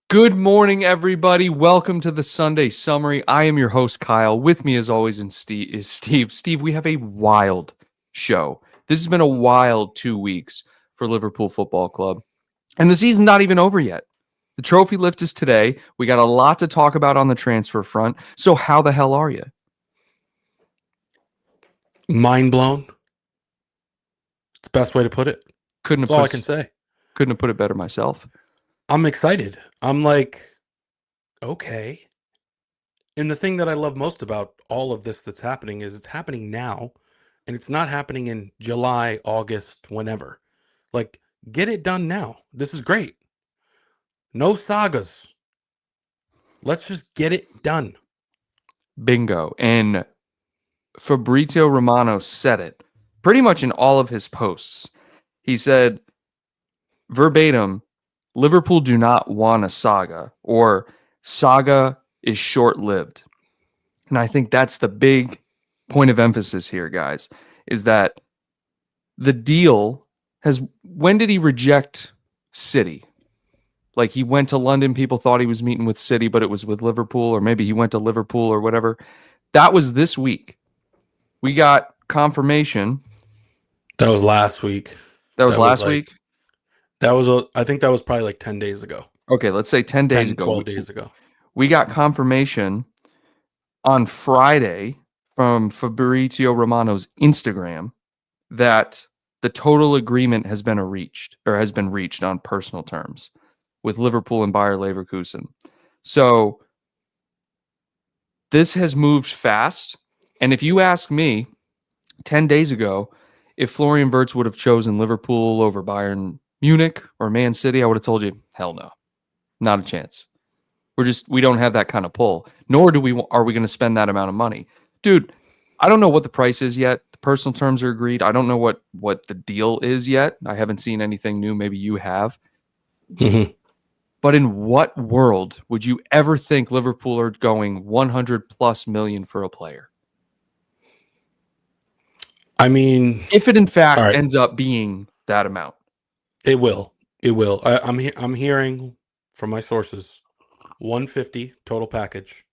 Good morning, everybody. Welcome to the Sunday Summary. I am your host, Kyle. With me, as always, is Steve. Steve, we have a wild show. This has been a wild 2 weeks for Liverpool Football Club, and the season's not even over yet. The trophy lift is today. We got a lot to talk about on the transfer front. So how the hell are you? Mind blown. It's the best way to put it. That's all I can say. Couldn't have put it better myself. I'm excited. I'm like, okay. And the thing that I love most about all of this that's happening is it's happening now, and it's not happening in July, August, whenever. Like, get it done now. This is great. No sagas. Let's just get it done. Bingo. And Fabrizio Romano said it pretty much in all of his posts. He said, verbatim, Liverpool do not want a saga, or saga is short-lived. And I think that's the big point of emphasis here, guys, is that the deal has, when did he reject City? Like, he went to London, people thought he was meeting with City, but it was with Liverpool, or maybe he went to Liverpool or whatever. That was this week. We got confirmation. That was last week. That was last week? I think that was probably like 10 days ago. Okay, let's say 10 days ago. 12 days ago. We got confirmation on Friday from Fabrizio Romano's Instagram that the total agreement has been reached on personal terms with Liverpool and Bayer Leverkusen. So this has moved fast. And if you ask me, 10 days ago, if Florian Wirtz would have chosen Liverpool over Bayern Munich or Man City, I would have told you, hell no, not a chance. We don't have that kind of pull, nor are we going to spend that amount of money. Dude, I don't know what the price is yet. The personal terms are agreed. I don't know what the deal is yet. I haven't seen anything new. Maybe you have. Mm-hmm. But in what world would you ever think Liverpool are going 100+ million for a player? I mean, if it in fact ends up being that amount, it will. I'm hearing from my sources 150 total package.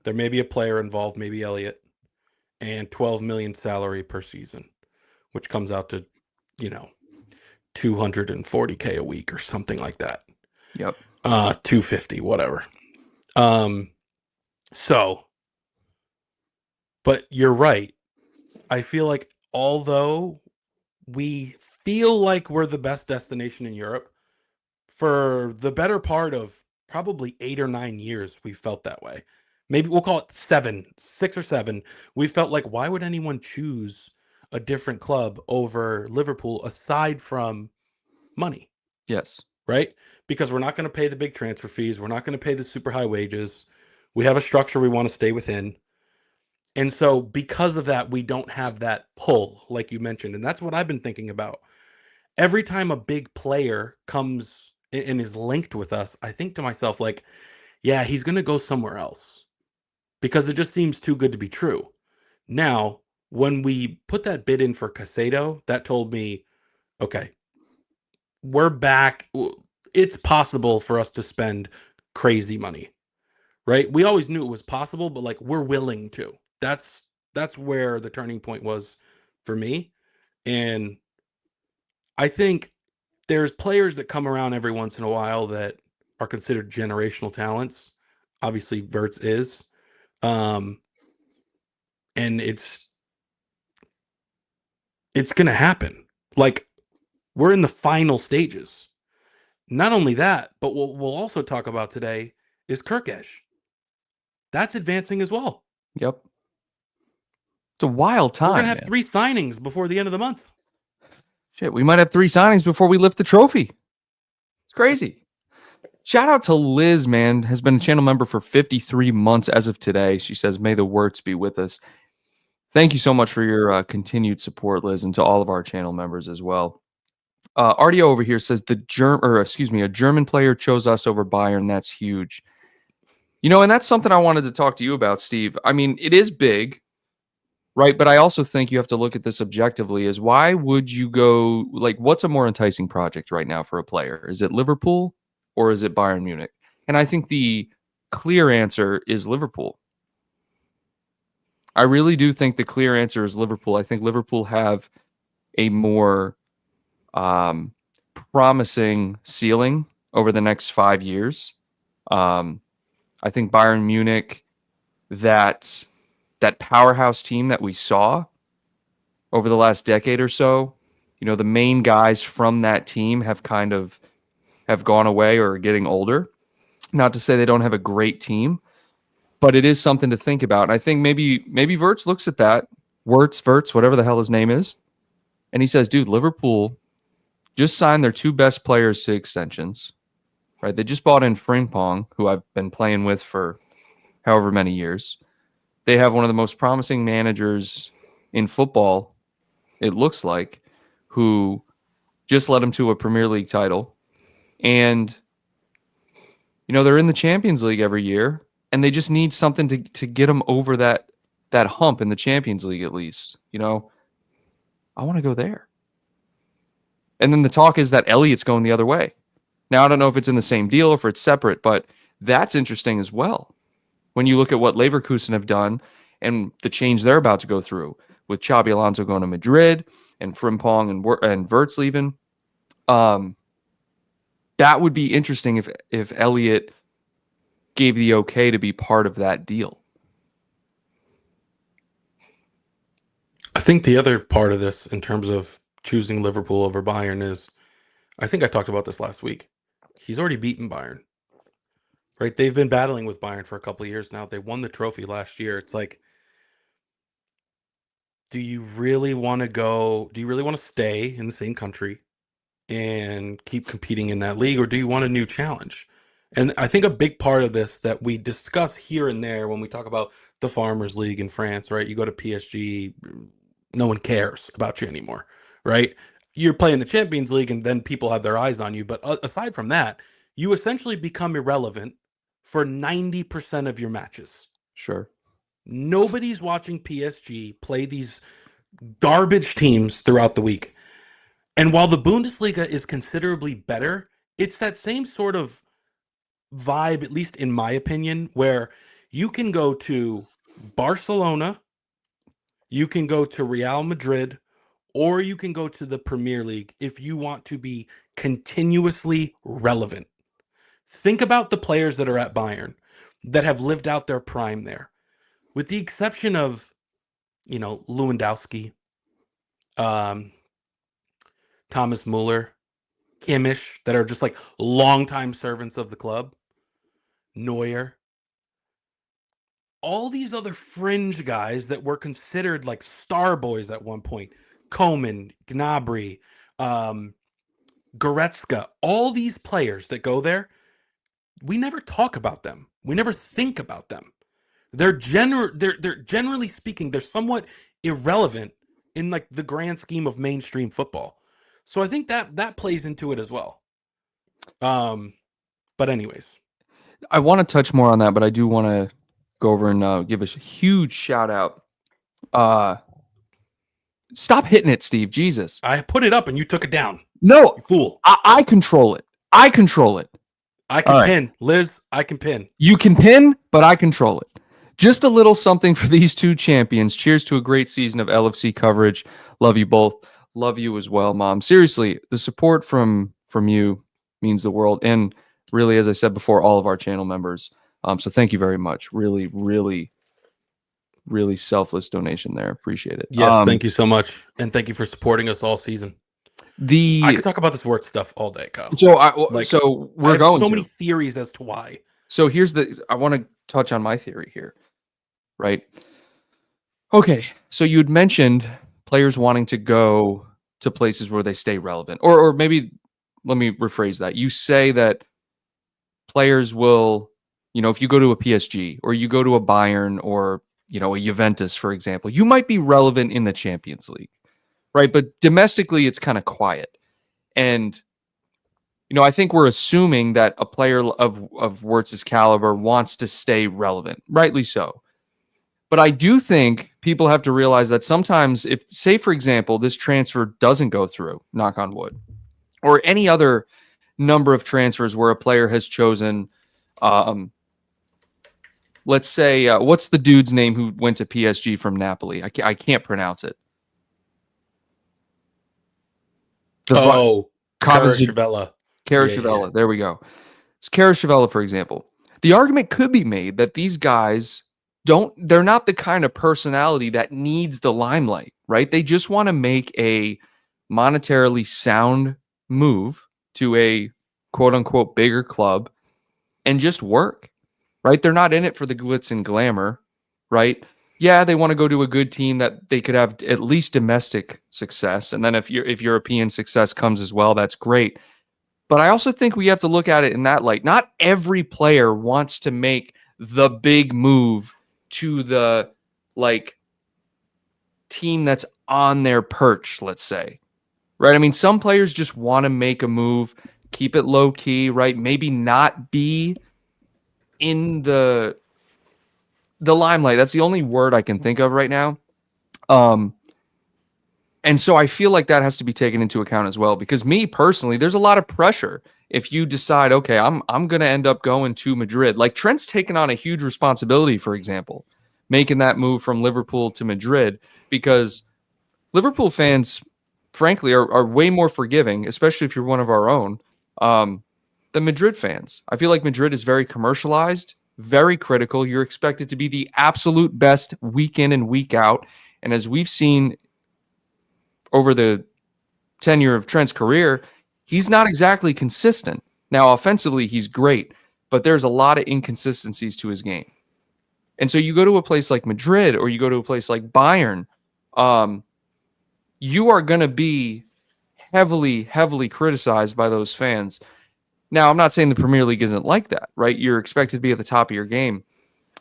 There may be a player involved, maybe Elliott, and 12 million salary per season, which comes out to, 240K a week or something like that. Yep. 250, whatever. But you're right. I feel like although we feel like we're the best destination in Europe, for the better part of probably 8 or 9 years, we felt that way. Maybe we'll call it 6 or 7. We felt like, why would anyone choose a different club over Liverpool aside from money? Yes. Right? Because we're not going to pay the big transfer fees. We're not going to pay the super high wages. We have a structure we want to stay within. And so because of that, we don't have that pull, like you mentioned. And that's what I've been thinking about. Every time a big player comes and is linked with us, I think to myself, like, yeah, he's going to go somewhere else because it just seems too good to be true. Now, when we put that bid in for Caicedo, that told me, okay, we're back. It's possible for us to spend crazy money, right? We always knew it was possible, but like, we're willing to. That's where the turning point was for me. And I think there's players that come around every once in a while that are considered generational talents. Obviously, Wirtz is. And it's going to happen. Like, we're in the final stages. Not only that, but what we'll also talk about today is Kerkez. That's advancing as well. Yep. It's a wild time. We're going to have 3 signings before the end of the month. Shit, we might have 3 signings before we lift the trophy. It's crazy. Shout out to Liz, man. Has been a channel member for 53 months as of today. She says, may the Wirtz be with us. Thank you so much for your continued support, Liz, and to all of our channel members as well. RDO over here says a German player chose us over Bayern. That's huge. And that's something I wanted to talk to you about, Steve. I mean, it is big, right? But I also think you have to look at this objectively as why would you go, like, what's a more enticing project right now for a player? Is it Liverpool or is it Bayern Munich? And I think the clear answer is Liverpool. I really do think the clear answer is Liverpool. I think Liverpool have a more promising ceiling over the next 5 years. I think Bayern Munich, that powerhouse team that we saw over the last decade or so, the main guys from that team have gone away or are getting older. Not to say they don't have a great team, but it is something to think about. And I think maybe Wirtz looks at that, Wirtz, whatever the hell his name is, and he says, dude, Liverpool just signed their 2 best players to extensions, right? They just bought in Frimpong, who I've been playing with for however many years. They have one of the most promising managers in football, it looks like, who just led them to a Premier League title. And, they're in the Champions League every year, and they just need something to get them over that hump in the Champions League at least. I want to go there. And then the talk is that Elliott's going the other way. Now, I don't know if it's in the same deal or if it's separate, but that's interesting as well. When you look at what Leverkusen have done and the change they're about to go through with Xabi Alonso going to Madrid and Frimpong and Wirtz leaving, that would be interesting if Elliott gave the okay to be part of that deal. I think the other part of this in terms of choosing Liverpool over Bayern is, I think I talked about this last week. He's already beaten Bayern, right? They've been battling with Bayern for a couple of years now. They won the trophy last year. It's like, do you really want to stay in the same country and keep competing in that league, or do you want a new challenge? And I think a big part of this that we discuss here and there when we talk about the Farmers League in France, right? You go to PSG, no one cares about you anymore, right? You're playing the Champions League and then people have their eyes on you. But aside from that, you essentially become irrelevant for 90% of your matches. Sure. Nobody's watching PSG play these garbage teams throughout the week. And while the Bundesliga is considerably better, it's that same sort of vibe, at least in my opinion, where you can go to Barcelona, you can go to Real Madrid, or you can go to the Premier League if you want to be continuously relevant. Think about the players that are at Bayern that have lived out their prime there. With the exception of, Lewandowski, Thomas Muller, Kimmich, that are just like longtime servants of the club, Neuer, all these other fringe guys that were considered like star boys at one point, Koeman, Gnabry, Goretzka, all these players that go there, we never talk about them. We never think about them. They're generally speaking, they're somewhat irrelevant in like the grand scheme of mainstream football. So I think that plays into it as well. But anyways, I want to touch more on that, but I do want to go over and give us a huge shout out. Stop hitting it, Steve. Jesus. I put it up and you took it down. No, you fool. I control it. I control it. I can pin. Liz, I can pin. You can pin, but I control it. Just a little something for these 2 champions. Cheers to a great season of LFC coverage. Love you both. Love you as well, Mom. Seriously, the support from you means the world. And really, as I said before, all of our channel members. So thank you very much. Really, really, really selfless donation there. Appreciate it. Yes, thank you so much. And thank you for supporting us all season. I could talk about this Wirtz stuff all day, Kyle. So we're going so many theories as to why. So I want to touch on my theory here, right? Okay, so you had mentioned players wanting to go to places where they stay relevant, or maybe let me rephrase that. You say that players will, if you go to a PSG or you go to a Bayern or a Juventus, for example, you might be relevant in the Champions League, right? But domestically, it's kind of quiet. And, I think we're assuming that a player of Wirtz's caliber wants to stay relevant, rightly so. But I do think people have to realize that sometimes if, say, for example, this transfer doesn't go through, knock on wood, or any other number of transfers where a player has chosen Let's say, what's the dude's name who went to PSG from Napoli? I can't pronounce it. Kvaratskhelia. Kvaratskhelia. Kvaratskhelia. There we go. It's Kvaratskhelia, for example. The argument could be made that these guys they're not the kind of personality that needs the limelight, right? They just want to make a monetarily sound move to a quote unquote bigger club and just work, right? They're not in it for the glitz and glamour, right? Yeah, they want to go to a good team that they could have at least domestic success. And then if European success comes as well, that's great. But I also think we have to look at it in that light. Not every player wants to make the big move to the team that's on their perch, let's say. Right? I mean, some players just want to make a move, keep it low key, right? Maybe not be in the limelight. That's the only word I can think of right now. And so I feel like that has to be taken into account as well, because me personally, there's a lot of pressure if you decide, okay, I'm going to end up going to Madrid. Like Trent's taken on a huge responsibility, for example, making that move from Liverpool to Madrid, because Liverpool fans, frankly, are way more forgiving, especially if you're one of our own, than Madrid fans. I feel like Madrid is very commercialized, very critical. You're expected to be the absolute best week in and week out. And as we've seen over the tenure of Trent's career, he's not exactly consistent. Now, offensively, he's great, but there's a lot of inconsistencies to his game. And so you go to a place like Madrid or you go to a place like Bayern, you are going to be heavily, heavily criticized by those fans. Now, I'm not saying the Premier League isn't like that, right? You're expected to be at the top of your game.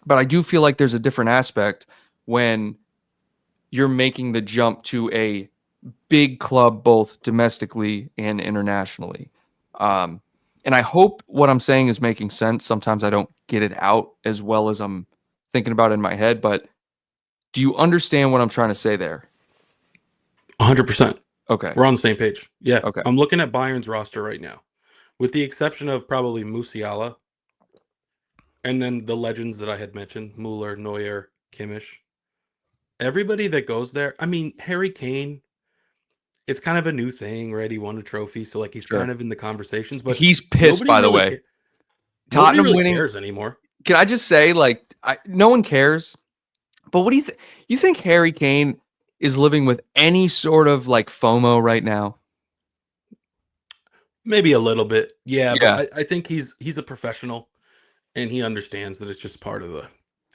But I do feel like there's a different aspect when you're making the jump to a big club, both domestically and internationally. And I hope what I'm saying is making sense. Sometimes I don't get it out as well as I'm thinking about it in my head, but do you understand what I'm trying to say there? 100%. Okay. We're on the same page. Yeah. Okay. I'm looking at Bayern's roster right now, with the exception of probably Musiala and then the legends that I had mentioned, Mueller, Neuer, Kimmich. Everybody that goes there, I mean, Harry Kane, it's kind of a new thing, right? He won a trophy, so like he's kind of in the conversations, but he's pissed, by the way. Tottenham really cares anymore. Can I just say, like, no one cares. But what do you think? You think Harry Kane is living with any sort of like FOMO right now? Maybe a little bit, yeah. But I think he's a professional, and he understands that it's just part of the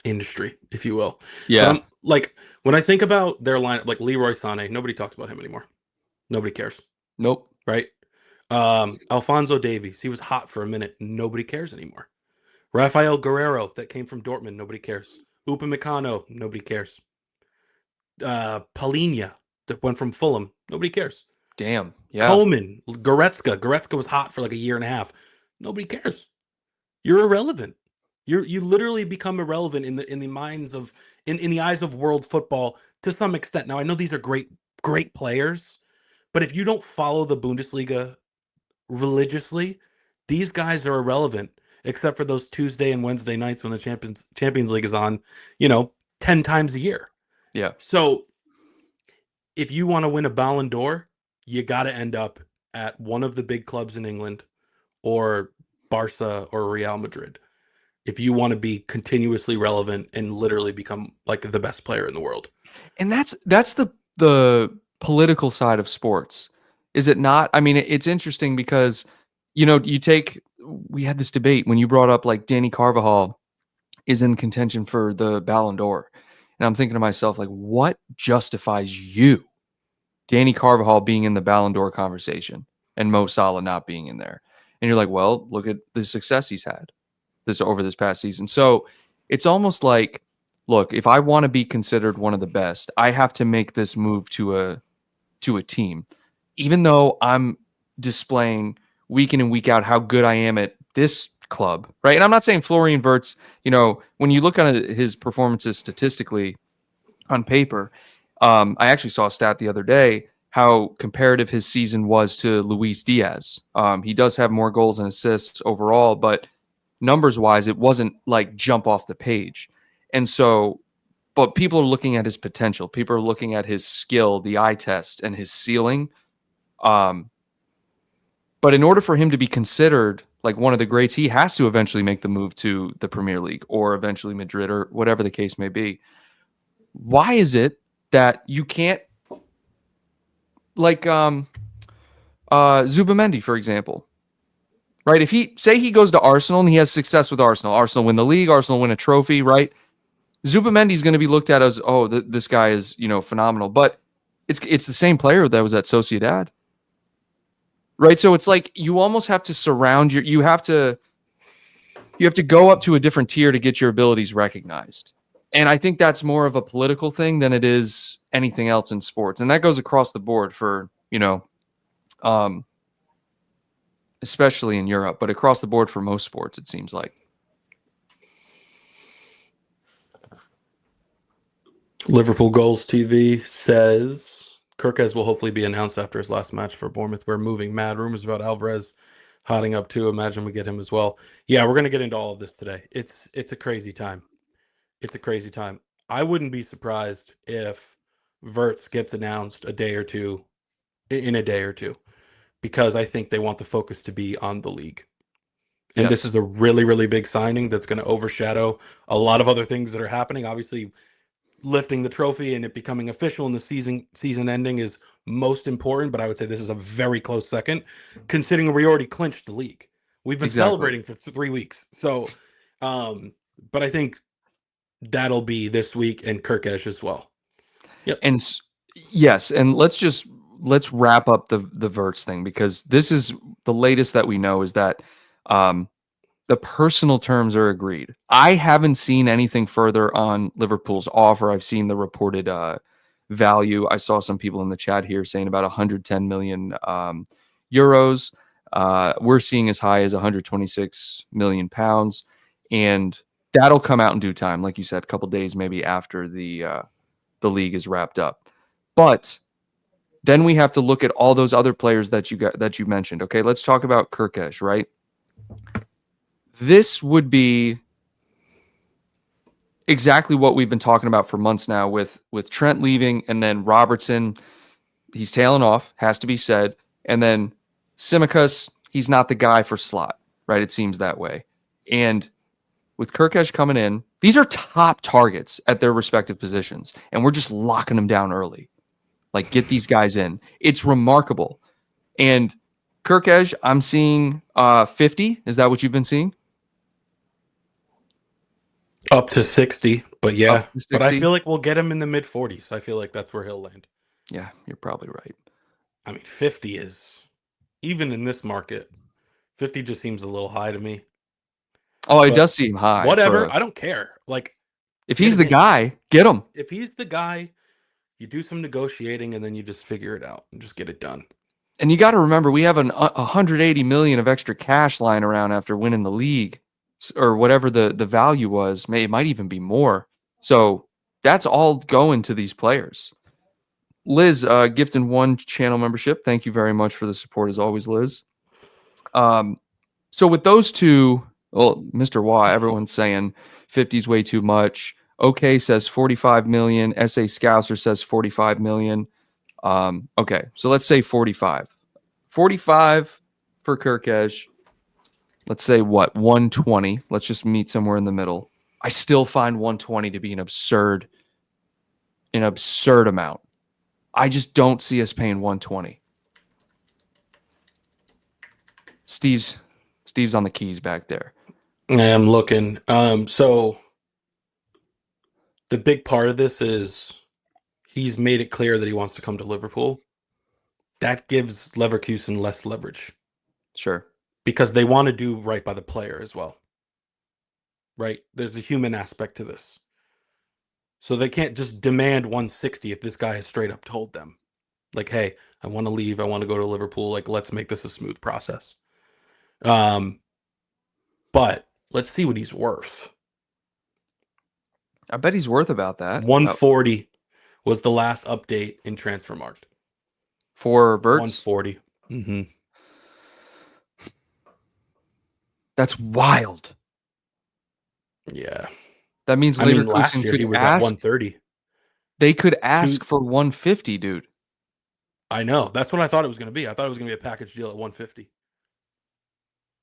industry, if you will. Yeah. But like when I think about their lineup, like Leroy Sané, nobody talks about him anymore. Nobody cares. Nope. Right? Alphonso Davies, he was hot for a minute. Nobody cares anymore. Rafael Guerrero, that came from Dortmund, nobody cares. Upamecano, nobody cares. Palhinha, that went from Fulham, nobody cares. Damn. Yeah. Coleman, Goretzka was hot for like a year and a half. Nobody cares. You're irrelevant. You literally become irrelevant in the minds of in the eyes of world football to some extent. Now I know these are great players, but if you don't follow the Bundesliga religiously, these guys are irrelevant, except for those Tuesday and Wednesday nights when the Champions League is on, 10 times a year. Yeah. So if you want to win a Ballon d'Or, you got to end up at one of the big clubs in England or Barca or Real Madrid if you want to be continuously relevant and literally become like the best player in the world. And that's the political side of sports, is it not? I mean, it's interesting because, we had this debate when you brought up like Danny Carvajal is in contention for the Ballon d'Or. And I'm thinking to myself, like, what justifies you, Danny Carvajal, being in the Ballon d'Or conversation and Mo Salah not being in there? And you're like, well, look at the success he's had over this past season. So it's almost like, look, if I want to be considered one of the best, I have to make this move to a team, even though I'm displaying week in and week out how good I am at this club, right? And I'm not saying Florian Wirtz, when you look at his performances statistically on paper, I actually saw a stat the other day how comparative his season was to Luis Diaz. He does have more goals and assists overall, but numbers wise, it wasn't like jump off the page. And so, but people are looking at his potential. People are looking at his skill, the eye test, and his ceiling. But in order for him to be considered like one of the greats, he has to eventually make the move to the Premier League or eventually Madrid or whatever the case may be. Why is it that you can't, like Zubamendi, for example, right? If he goes to Arsenal and he has success with Arsenal win the league, Arsenal win a trophy, right? Zubamendi is going to be looked at as, oh, this guy is, phenomenal. But it's the same player that was at Sociedad. Right. So it's like you almost have to surround you have to go up to a different tier to get your abilities recognized. And I think that's more of a political thing than it is anything else in sports. And that goes across the board for, especially in Europe, but across the board for most sports, it seems like. Liverpool Goals TV says Kerkez will hopefully be announced after his last match for Bournemouth. We're moving mad. Rumors about Alvarez hotting up too. Imagine we get him as well. Yeah, we're going to get into all of this today. It's a crazy time. It's a crazy time. I wouldn't be surprised if Wirtz gets announced in a day or two, because I think they want the focus to be on the league. And This is a really, really big signing that's going to overshadow a lot of other things that are happening. Obviously, lifting the trophy and it becoming official in the season ending is most important, but I would say this is a very close second, considering we already clinched the league. We've been celebrating for 3 weeks. So, but I think that'll be this week and Kerkez as well. Yep. And yes, and let's wrap up the Wirtz thing, because this is the latest that we know is that the personal terms are agreed. I haven't seen anything further on Liverpool's offer. I've seen the reported value. I saw some people in the chat here saying about 110 million euros. We're seeing as high as 126 million pounds, and that'll come out in due time, like you said, a couple days maybe after the league is wrapped up. But then we have to look at all those other players that you mentioned. Okay, let's talk about Kerkez, right? This would be exactly what we've been talking about for months now with Trent leaving, and then Robertson, he's tailing off, has to be said. And then Tsimikas, he's not the guy for slot, right? It seems that way. And with Kerkez coming in, these are top targets at their respective positions, and we're just locking them down early. Like, get these guys in. It's remarkable. And Kerkez, I'm seeing 50. Is that what you've been seeing? Up to 60, but yeah. 60? But I feel like we'll get him in the mid 40s. I feel like that's where he'll land. Yeah, you're probably right. I mean, 50 is, even in this market, 50 just seems a little high to me. Oh, it does seem high. Whatever. I don't care. Like, if he's the guy, get him. If he's the guy, you do some negotiating and then you just figure it out and just get it done. And you got to remember, we have 180 million of extra cash lying around after winning the league, or whatever the value was. It might even be more. So that's all going to these players. Liz, gifting 1 channel membership. Thank you very much for the support as always, Liz. So with those two, well, Mr. Waugh, everyone's saying 50 is way too much. OK says 45 million. SA Scouser says 45 million. Okay, so let's say 45. 45 for Kerkez. Let's say what? 120. Let's just meet somewhere in the middle. I still find 120 to be an absurd amount. I just don't see us paying 120. Steve's on the keys back there. I am looking. So the big part of this is he's made it clear that he wants to come to Liverpool. That gives Leverkusen less leverage. Sure. Because they want to do right by the player as well. Right? There's a human aspect to this. So they can't just demand 160 if this guy has straight up told them, like, hey, I want to leave. I want to go to Liverpool. Like, let's make this a smooth process. But let's see what he's worth. I bet he's worth about that. 140 was the last update in Transfermarkt. For Wirtz? 140. Mm-hmm. That's wild. Yeah. That means I mean, last Leverkusen year he could was at ask. 130. They could ask Two, for 150, dude. I know. That's what I thought it was going to be. I thought it was going to be a package deal at 150.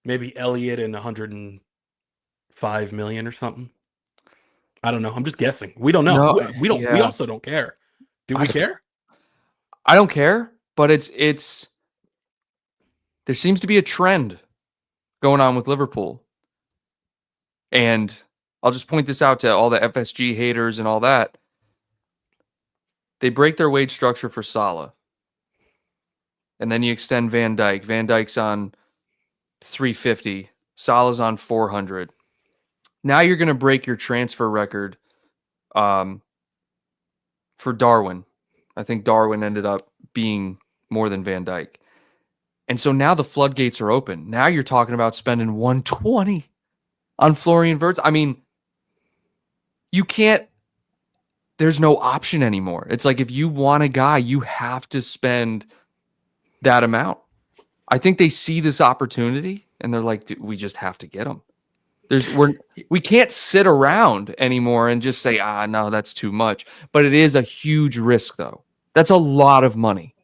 Maybe Elliott and 105 million or something. I don't know. I'm just guessing. We don't know. No, We don't. We yeah, also don't care. Do we I care? I don't care, but it's there seems to be a trend going on with Liverpool. And I'll just point this out to all the FSG haters and all that. They break their wage structure for Salah. And then you extend Van Dijk. Van Dijk's on 350. Salah's on 400. Now you're going to break your transfer record for Darwin. I think Darwin ended up being more than Van Dijk. And so now the floodgates are open. Now you're talking about spending 120 on Florian Wirtz. I mean, you can't, there's no option anymore. It's like if you want a guy, you have to spend that amount. I think they see this opportunity and they're like, dude, we just have to get him. We can't sit around anymore and just say, no, that's too much. But it is a huge risk, though. That's a lot of money.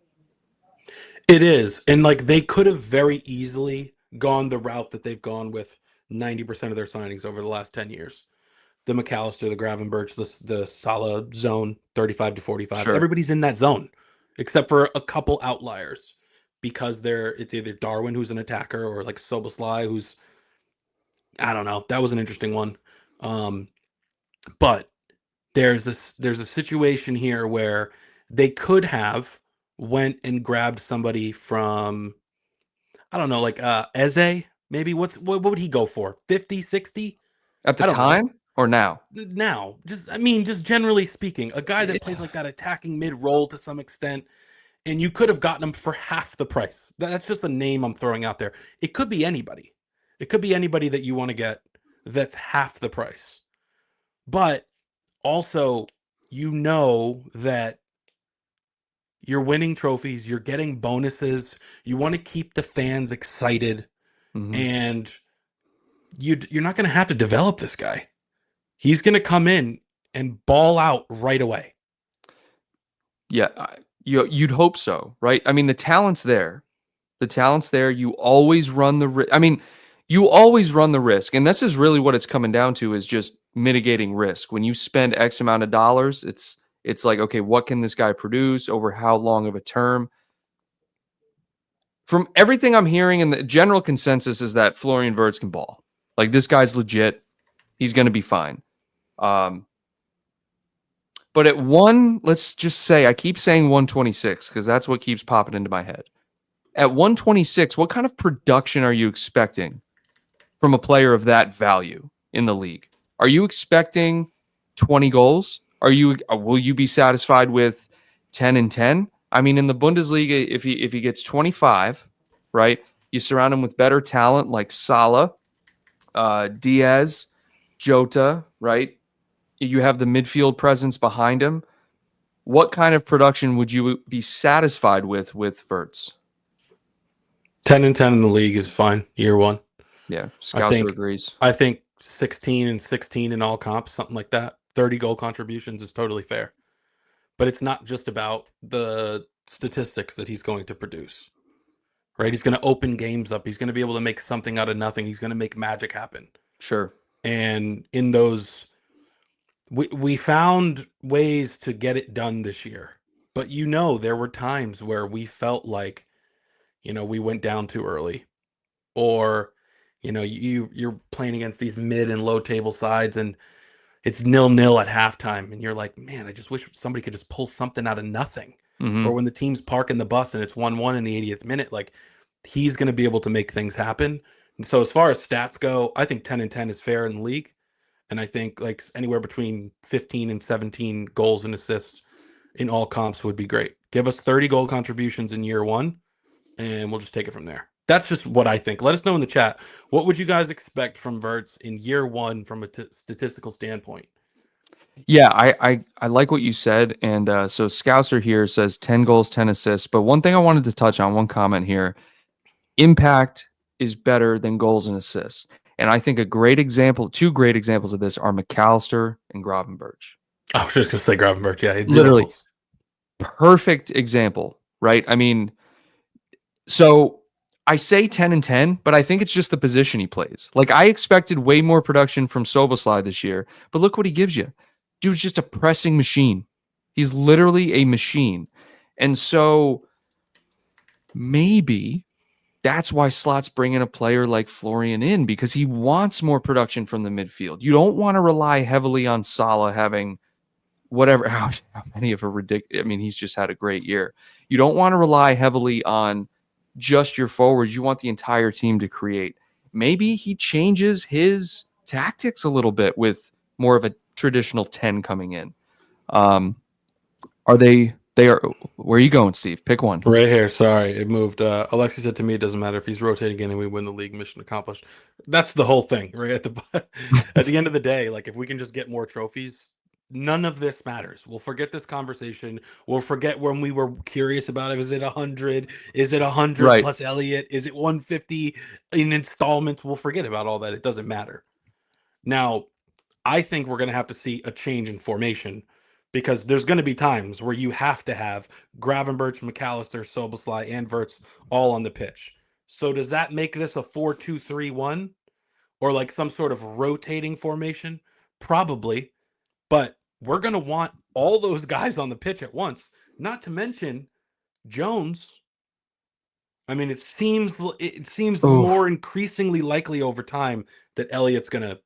It is. And like they could have very easily gone the route that they've gone with 90% of their signings over the last 10 years. The McAllister, the Gravenberch, the Salah zone, 35 to 45. Sure. Everybody's in that zone, except for a couple outliers, because it's either Darwin, who's an attacker, or like Soboslai, who's, I don't know. That was an interesting one. But there's a situation here where they could have went and grabbed somebody from, I don't know, like Eze, maybe. What would he go for? 50, 60? At the I don't know. time or now? Now, just generally speaking, a guy that Yeah. plays like that attacking mid role to some extent, and you could have gotten him for half the price. That's just a name I'm throwing out there. It could be anybody. It could be anybody that you want to get that's half the price. But also, you know that you're winning trophies, you're getting bonuses, you want to keep the fans excited, and you're not going to have to develop this guy. He's going to come in and ball out right away. Yeah, you'd hope so, right? I mean, the talent's there. The talent's there. You always run the risk. I mean, you always run the risk. And this is really what it's coming down to, is just mitigating risk. When you spend X amount of dollars, it's like, okay, what can this guy produce over how long of a term? From everything I'm hearing, and the general consensus is that Florian Wirtz can ball. Like, this guy's legit. He's going to be fine. But at let's just say, I keep saying 126 because that's what keeps popping into my head. At 126, what kind of production are you expecting from a player of that value in the league? Are you expecting 20 goals? Will you be satisfied with 10 and 10? I mean, in the Bundesliga, if he gets 25, right, you surround him with better talent like Salah, Diaz, Jota, right? You have the midfield presence behind him. What kind of production would you be satisfied with Wirtz? 10 and 10 in the league is fine, year one. Yeah, Scouser agrees. I think 16 and 16 in all comps, something like that. 30 goal contributions is totally fair. But it's not just about the statistics that he's going to produce, right? He's going to open games up. He's going to be able to make something out of nothing. He's going to make magic happen. Sure. And in those, we found ways to get it done this year. But there were times where we felt like, we went down too early, or you're playing against these mid and low table sides and it's 0-0 at halftime, and you're like, man, I just wish somebody could just pull something out of nothing. Or when the team's parking the bus and it's 1-1 in the 80th minute, like, he's going to be able to make things happen. And so as far as stats go, I think 10 and 10 is fair in the league, and I think like anywhere between 15 and 17 goals and assists in all comps would be great. Give us 30 goal contributions in year one, and we'll just take it from there. That's just what I think. Let us know in the chat. What would you guys expect from Wirtz in year one from a statistical standpoint? Yeah, I like what you said. And so Scouser here says 10 goals, 10 assists. But one thing I wanted to touch on, one comment here, impact is better than goals and assists. And I think two great examples of this are McAllister and Gravenberch. I was just going to say Gravenberch. Yeah, Literally perfect example, right? I mean, so I say 10 and 10, but I think it's just the position he plays. Like, I expected way more production from Soboslai this year, but look what he gives you. Dude's just a pressing machine. He's literally a machine. And so maybe that's why Slot's bringing a player like Florian in, because he wants more production from the midfield. You don't want to rely heavily on Salah having whatever, how many of a ridiculous, I mean, he's just had a great year. You don't want to rely heavily on just your forwards. You want the entire team to create. Maybe he changes his tactics a little bit with more of a traditional 10 coming in. Where are you going, Steve? Pick one. Right here. Sorry, it moved. Alexi said to me, it doesn't matter if he's rotating again and we win the league. Mission accomplished. That's the whole thing, right? At the end of the day, like, if we can just get more trophies, none of this matters. We'll forget this conversation. We'll forget when we were curious about it. Is it 100? Is it 100 Right. plus Elliott? Is it 150 in installments? We'll forget about all that. It doesn't matter. Now, I think we're going to have to see a change in formation, because there's going to be times where you have to have Gravenberch, McAllister, Soboslai, and Wirtz all on the pitch. So does that make this a 4-2-3-1 or like some sort of rotating formation? Probably. But we're going to want all those guys on the pitch at once, not to mention Jones. I mean, it seems more increasingly likely over time that Elliott's going to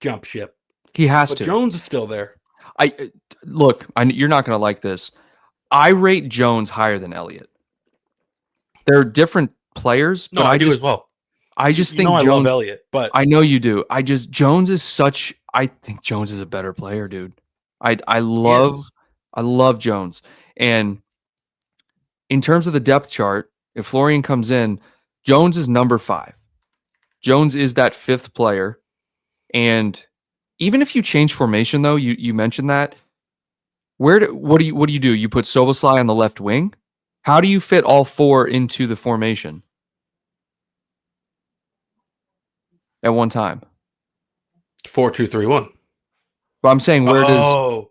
jump ship. He has But to. Jones is still there. You're not going to like this. I rate Jones higher than Elliott. They're different players. No, but I do as well. I just think Jones, I love Elliott, but I know you do. I think Jones is a better player, dude. I love Jones. And in terms of the depth chart, if Florian comes in, Jones is number 5. Jones is that 5th player. And even if you change formation, though, you mentioned that. What do you do? You put Soboslai on the left wing? How do you fit all 4 into the formation at one time? 4-2-3-1. But I'm saying because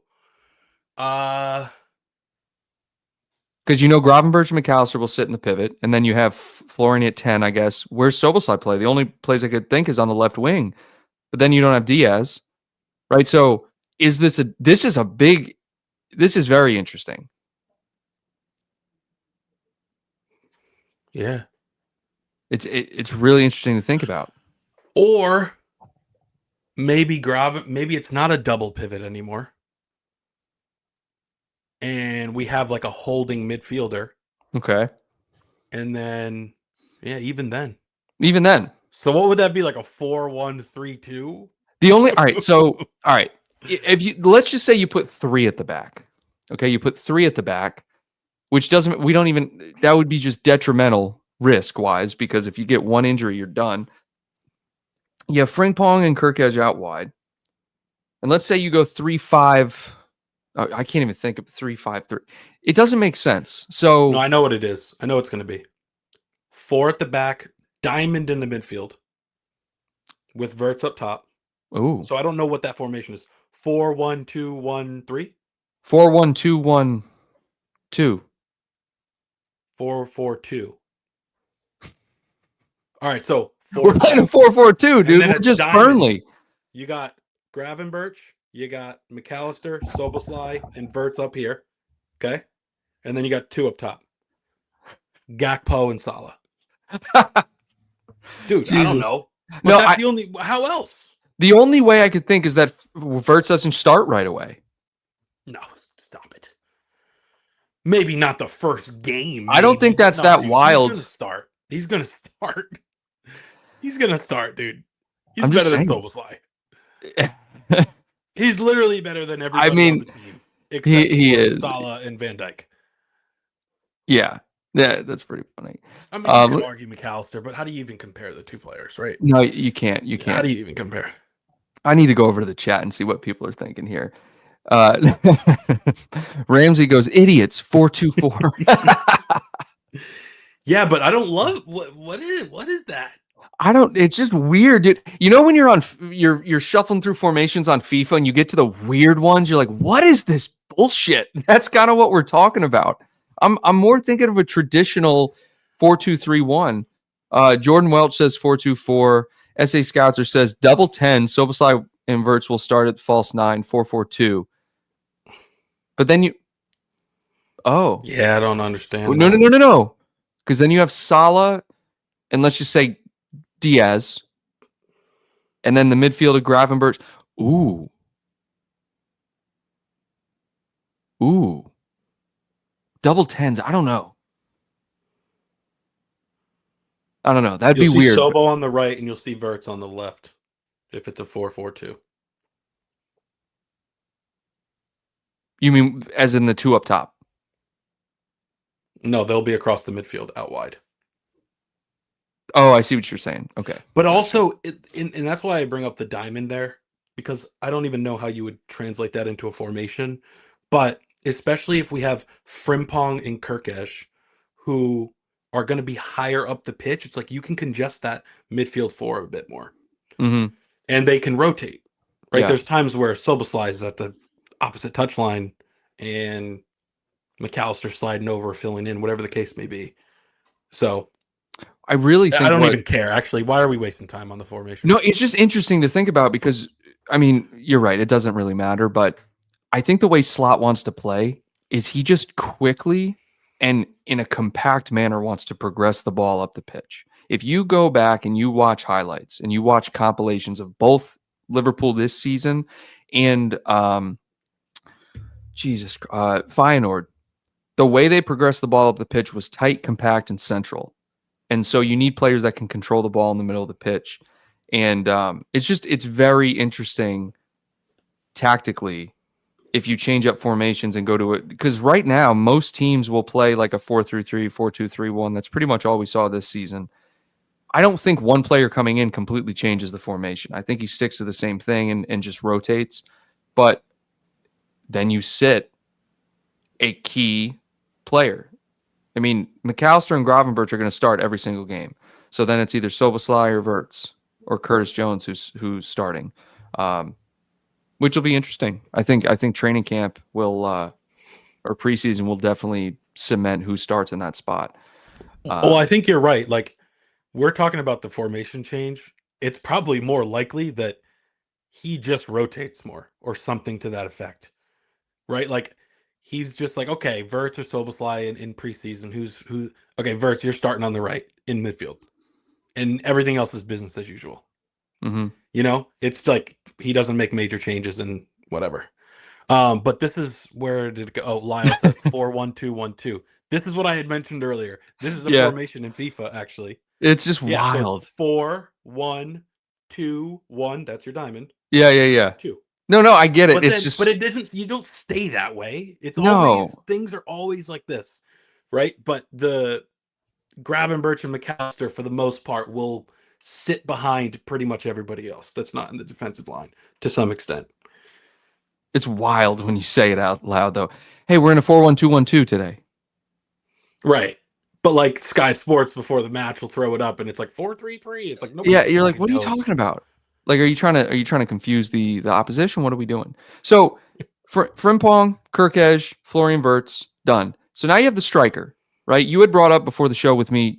Gravenberch and McAllister will sit in the pivot, and then you have Florian at 10, I guess. Where's Soboslai play? The only place I could think is on the left wing, but then you don't have Diaz, right? So this is very interesting. Yeah. It's really interesting to think about. Or maybe it's not a double pivot anymore. And we have like a holding midfielder. Okay. And then, even then. So what would that be, like a 4-1-3-2? All right. Let's just say you put 3 at the back. Okay, you put 3 at the back, which that would be just detrimental risk-wise, because if you get one injury, you're done. You have Frimpong and Kerkez out wide. And let's say you go 3-5. I can't even think of 3-5-3. It doesn't make sense. So no, I know what it is. I know it's going to be 4 at the back, diamond in the midfield, with Wirtz up top. Ooh. So I don't know what that formation is. 4-1-2-1-3? 4-1-2-1-2. 4-4-2. All right, so we're playing a 4-4-2, dude. We're just Burnley. You got Gravenberch, you got McAllister, Soboslai, and Wirtz up here. Okay? And then you got 2 up top. Gakpo and Salah. Dude, Jesus. I don't know. But that's the only... How else? The only way I could think is that Wirtz doesn't start right away. No, stop it. Maybe not the first game. I don't think that's that wild. He's going to start. He's going to start, dude. He's better than Soboslai. He's literally better than everybody on the team. Except he is. Salah and Van Dijk. Yeah, that's pretty funny. I mean, you could argue McAllister, but how do you even compare the two players, right? No, you can't. How do you even compare? I need to go over to the chat and see what people are thinking here. Ramsey goes, idiots, 4-2-4. Yeah, but I don't love what is that? It's just weird, dude. You know, when you're shuffling through formations on FIFA and you get to the weird ones, you're like, what is this bullshit? That's kind of what we're talking about. I'm more thinking of a traditional 4-2-3-1. Jordan Welch says 4-2-4. SA Scoutser says double 10. Soboslai and Wirtz will start at false 9, 4-4-2. But then Yeah, I don't understand no, that. no. Because then you have Salah and let's just say Diaz. And then the midfield of Gravenberch. Ooh. Double 10s. I don't know. That'd You'll be see weird. Sobo on the right and you'll see Wirtz on the left if it's a 4-4-2. You mean as in the two up top? No, they'll be across the midfield out wide. Oh, I see what you're saying. Okay. But also, and that's why I bring up the diamond there, because I don't even know how you would translate that into a formation. But especially if we have Frimpong and Kerkez, who are going to be higher up the pitch, it's like you can congest that midfield four a bit more. Mm-hmm. And they can rotate, right? Yeah. There's times where Soboslai is at the opposite touchline and McAllister sliding over, filling in, whatever the case may be. So I really think I don't even care, actually. Why are we wasting time on the formation? No, it's just interesting to think about because, I mean, you're right. It doesn't really matter. But I think the way Slot wants to play is he just quickly and in a compact manner wants to progress the ball up the pitch. If you go back and you watch highlights and you watch compilations of both Liverpool this season and Feyenoord, the way they progressed the ball up the pitch was tight, compact, and central. And so you need players that can control the ball in the middle of the pitch. And it's very interesting tactically if you change up formations and go to it. Because right now, most teams will play like a 4-3-3, 4-2-3-1. That's pretty much all we saw this season. I don't think one player coming in completely changes the formation. I think he sticks to the same thing and just rotates. But then you sit a key player. I mean, McAllister and Gravenberch are going to start every single game. So then it's either Soboslai or Wirtz or Curtis Jones who's starting, which will be interesting. I think training camp will or preseason will definitely cement who starts in that spot. I think you're right. Like, we're talking about the formation change. It's probably more likely that he just rotates more or something to that effect, right? Like, he's just like, okay, Wirtz or Soboslai in preseason. Who? Okay, Wirtz, you're starting on the right in midfield, and everything else is business as usual. Mm-hmm. You know, it's like he doesn't make major changes and whatever. But this is where did it go? Oh, Lyle says 4-1-2-1-2. This is what I had mentioned earlier. This is a formation in FIFA, actually. It's just wild. So 4-1-2-1. That's your diamond. Yeah. 2. No, I get it. But it's just, but it doesn't. You don't stay that way. It's No. always things are always like this, right? But the Gravenberch and McAllister, for the most part, will sit behind pretty much everybody else that's not in the defensive line to some extent. It's wild when you say it out loud, though. Hey, we're in a 4-1-2-1-2 today. Right. But like Sky Sports before the match will throw it up and it's like 4-3-3. It's like nobody. Yeah, you're like, what are you talking about? Like, are you trying to confuse the opposition? What are we doing? So, Frimpong, Kerkez, Florian Wirtz, done. So now you have the striker, right? You had brought up before the show with me,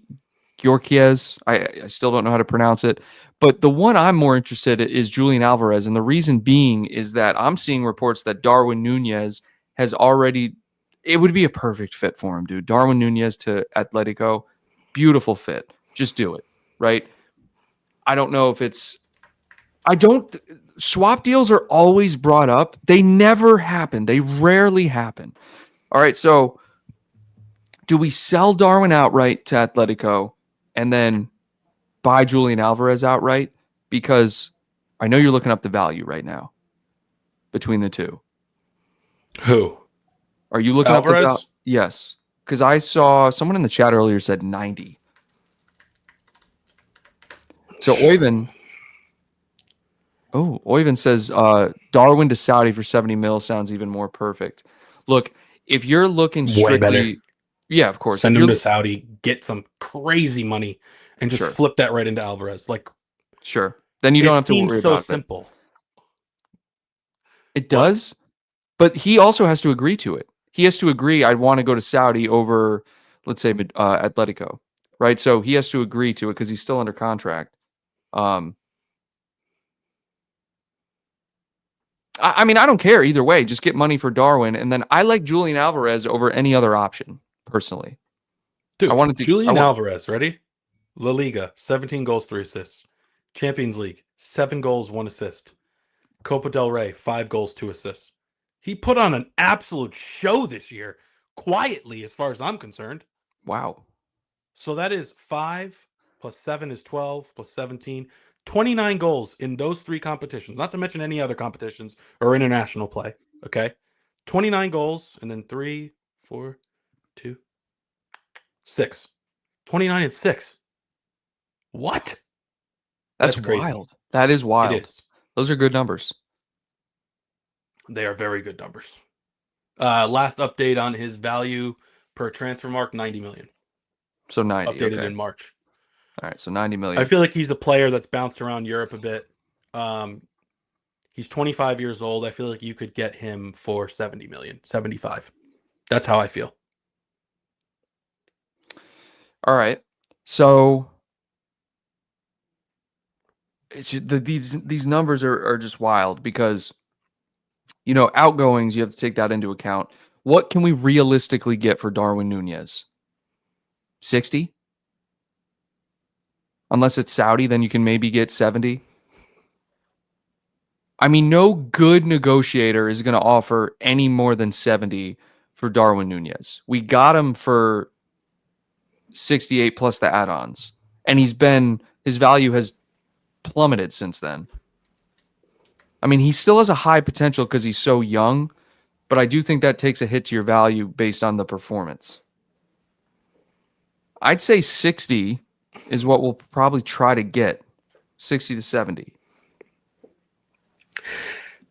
Kerkez. I still don't know how to pronounce it, but the one I'm more interested in is Julian Alvarez, and the reason being is that I'm seeing reports that Darwin Nunez has already. It would be a perfect fit for him, dude. Darwin Nunez to Atletico, beautiful fit. Just do it, right? I don't know if it's. Swap deals are always brought up. They never happen. They rarely happen. All right, so do we sell Darwin outright to Atletico and then buy Julian Alvarez outright? Because I know you're looking up the value right now between the two. Who? Are you looking Alvarez? up the value? Yes, because I saw someone in the chat earlier said 90. So Oyvind says Darwin to Saudi for 70 mil sounds even more perfect. Look, if you're looking strictly, way better. Yeah, of course. Send him to Saudi, get some crazy money, and just Sure. flip that right into Alvarez. Like, Sure. Then you don't have to seems worry so about it. simple. It does, but he also has to agree to it. He has to agree, I'd want to go to Saudi over, let's say, Atletico, right? So he has to agree to it because he's still under contract. I mean, I don't care either way. Just get money for Darwin, and then I like Julian Alvarez over any other option, personally. Dude, Julian Alvarez, ready? La Liga, 17 goals, 3 assists. Champions League, 7 goals, 1 assist. Copa del Rey, 5 goals, 2 assists. He put on an absolute show this year, quietly, as far as I'm concerned. Wow. So that is 5 plus 7 is 12 plus 17. 29 goals in those 3 competitions, not to mention any other competitions or international play. Okay. 29 goals and then 3, 4, 2, 6. 29 and 6. What? That's crazy. wild. That is wild. It is. Those are good numbers. They are very good numbers. Last update on his value per transfer mark, 90 million. So 90. Updated okay. in March. All right, so 90 million. I feel like he's a player that's bounced around Europe a bit. He's 25 years old. I feel like you could get him for 70 million, 75. That's how I feel. All right. So these numbers are just wild because, you know, outgoings, you have to take that into account. What can we realistically get for Darwin Nunez? 60? Unless it's Saudi, then you can maybe get 70. I mean, no good negotiator is going to offer any more than 70 for Darwin Nunez. We got him for 68 plus the add-ons. And his value has plummeted since then. I mean, he still has a high potential because he's so young, but I do think that takes a hit to your value based on the performance. I'd say 60 is what we'll probably try to get. 60 to 70.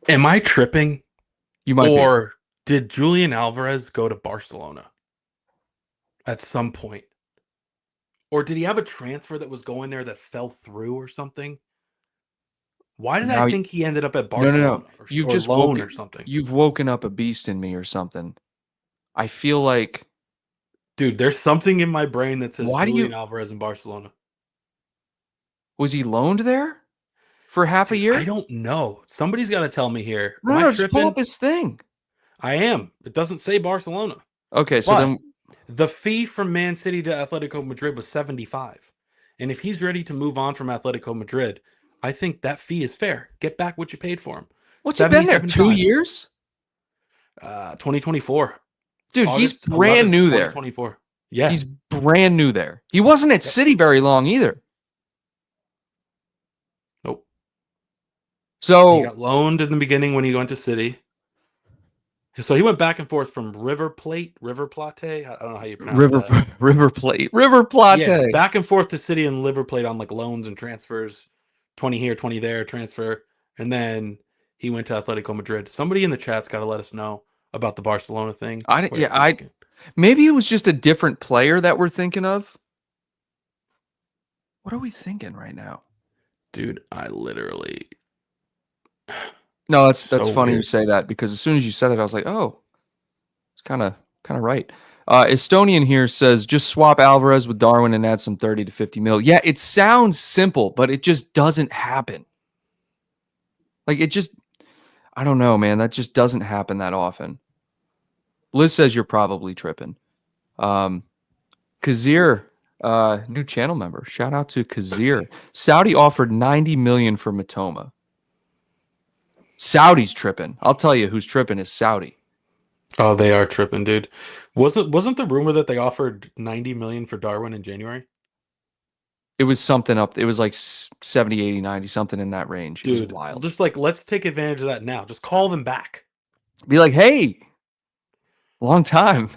Am I tripping? You might or did Julian Alvarez go to Barcelona at some point? Or did he have a transfer that was going there that fell through or something? Why did I think he ended up at Barcelona? No. You've just loan or something? You've woken up a beast in me or something. I feel like, dude, there's something in my brain that says Julian Alvarez in Barcelona. Was he loaned there for half a year? I don't know. Somebody's got to tell me here. No, just pull up his thing. I am. It doesn't say Barcelona. Okay, so then the fee from Man City to Atletico Madrid was 75. And if he's ready to move on from Atletico Madrid, I think that fee is fair. Get back what you paid for him. What's he been there? 2 years? 2024. Dude, he's brand new there. 2024. Yeah. He's brand new there. He wasn't at City very long either. Nope. So he got loaned in the beginning when he went to City. So he went back and forth from River Plate. I don't know how you pronounce that. River Plate. Yeah, back and forth to City and River Plate on like loans and transfers. 20 here, 20 there, transfer. And then he went to Atletico Madrid. Somebody in the chat's got to let us know about the Barcelona thing. Maybe it was just a different player that we're thinking of. What are we thinking right now? Dude, I literally... No, that's funny weird. You say that because as soon as you said it, I was like, oh, it's kind of right. Estonian here says just swap Alvarez with Darwin and add some 30 to 50 mil. Yeah, it sounds simple, but it just doesn't happen. Like I don't know, man. That just doesn't happen that often. Liz says you're probably tripping. Kazir, new channel member. Shout out to Kazir. Saudi offered 90 million for Matoma. Saudi's tripping. I'll tell you who's tripping is Saudi. Oh, they are tripping, dude. Wasn't the rumor that they offered 90 million for Darwin in January? It was something up. It was like 70, 80, 90, something in that range. Dude, it was wild. Just like, let's take advantage of that now. Just call them back. Be like, hey, long time.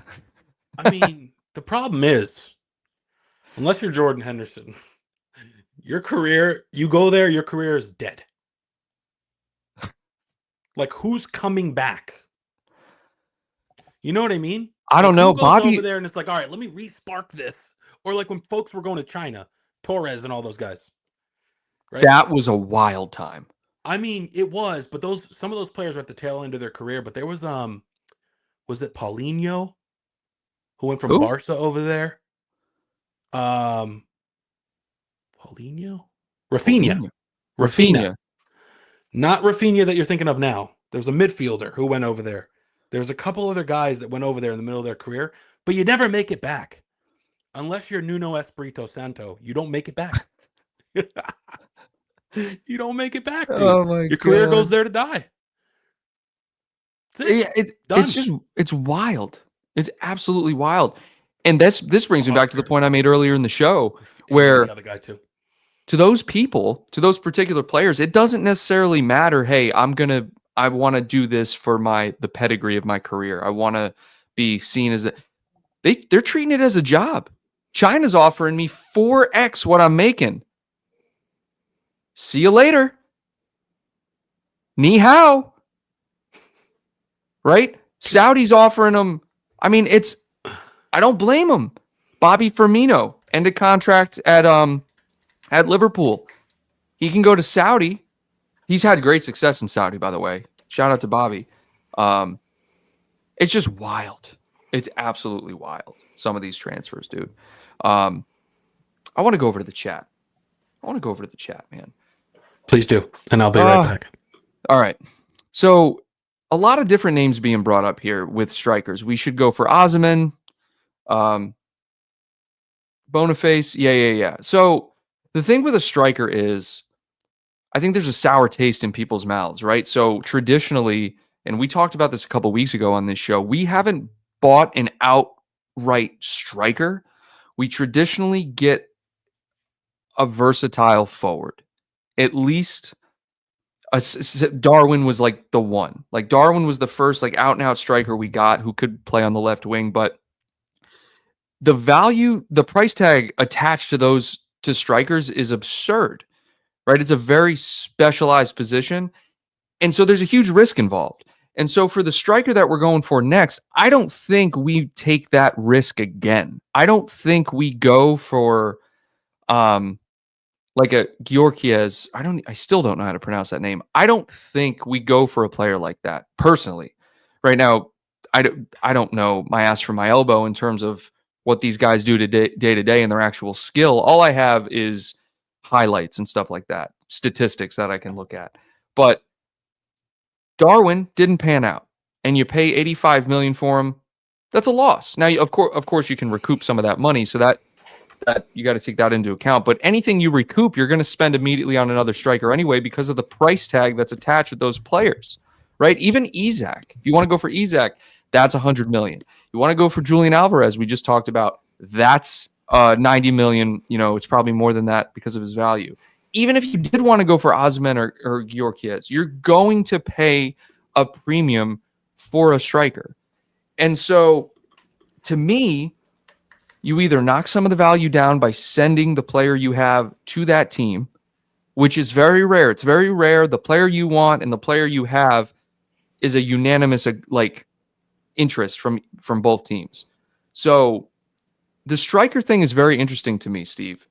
I mean, the problem is, unless you're Jordan Henderson, your career, you go there, your career is dead. Like, who's coming back? You know what I mean? I don't know. Bobby over there and it's like, all right, let me re-spark this. Or like when folks were going to China, Torres and all those guys. Right? That was a wild time. I mean, it was, but some of those players were at the tail end of their career. But there was it Paulinho who went from Who? Barca over there? Paulinho, Rafinha, Rafinha. not Rafinha that you're thinking of now. There's a midfielder who went over there. There's a couple other guys that went over there in the middle of their career, but you never make it back unless you're Nuno Espirito Santo. You don't make it back. You don't make it back, dude. Oh my Your career God. goes there to die. Yeah, it's wild. It's absolutely wild. And this brings me back to the point I made earlier in the show, where the other guy too. To those people, to those particular players, it doesn't necessarily matter, hey, I want to do this for the pedigree of my career. I want to be seen as they're treating it as a job. China's offering me 4x what I'm making. See you later. Ni hao. Right? Saudi's offering them. I mean, I don't blame them. Bobby Firmino ended contract at Liverpool. He can go to Saudi. He's had great success in Saudi, by the way. Shout out to Bobby. It's just wild. It's absolutely wild. Some of these transfers, dude. I want to go over to the chat. Man. Please do. And I'll be right back. All right. So a lot of different names being brought up here with strikers. We should go for Osimhen. Boniface. Yeah. So the thing with a striker is, I think there's a sour taste in people's mouths, right? So traditionally, and we talked about this a couple weeks ago on this show, we haven't bought an outright striker. We traditionally get a versatile forward. At least Darwin was like the one. Like Darwin was the first like out and out striker we got who could play on the left wing, but the price tag attached to strikers is absurd, right? It's a very specialized position. And so there's a huge risk involved. And so for the striker that we're going for next, I don't think we take that risk again. I don't think we go for like a Kerkez. I still don't know how to pronounce that name. I don't think we go for a player like that personally. Right now, I don't know my ass from my elbow in terms of what these guys do day to day and their actual skill. All I have is highlights and stuff like that, statistics that I can look at. But Darwin didn't pan out, and you pay $85 million for him. That's a loss. Now, of course, you can recoup some of that money, so that you got to take that into account. But anything you recoup, you're going to spend immediately on another striker anyway because of the price tag that's attached with those players, right? Even Isak, if you want to go for Isak, that's $100 million. You want to go for Julian Alvarez, we just talked about, that's $90 million. You know, it's probably more than that because of his value. Even if you did want to go for Osimhen or Kerkez, you're going to pay a premium for a striker. And so, to me, you either knock some of the value down by sending the player you have to that team, which is very rare. It's very rare. The player you want and the player you have is a unanimous interest from both teams. So the striker thing is very interesting to me, Steve.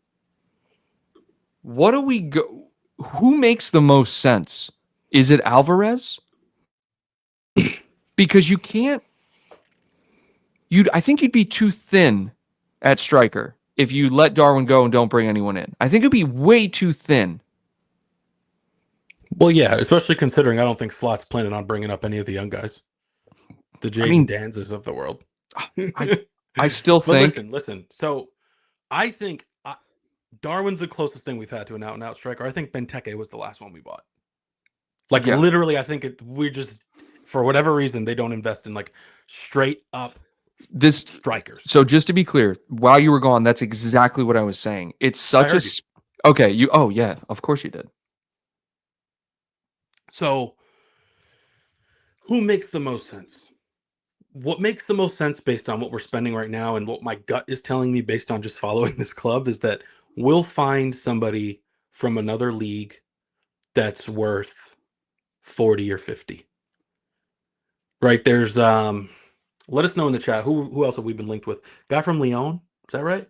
Who makes the most sense? Is it Alvarez? Because I think you'd be too thin at striker if you let Darwin go and don't bring anyone in. I think it'd be way too thin. Well, yeah, especially considering I don't think Slot's planning on bringing up any of the young guys. The Jaden Danzas of the world. I still think... Listen. So I think Darwin's the closest thing we've had to an out-and-out striker. I think Benteke was the last one we bought. Literally, I think we just, for whatever reason, they don't invest in like straight up strikers. So just to be clear, while you were gone, that's exactly what I was saying. It's such a... Okay, oh yeah, of course you did. So who makes the most sense? What makes the most sense based on what we're spending right now and what my gut is telling me based on just following this club is that we'll find somebody from another league that's worth 40 or 50. Right? There's let us know in the chat who else have we been linked with? Guy from Lyon, is that right?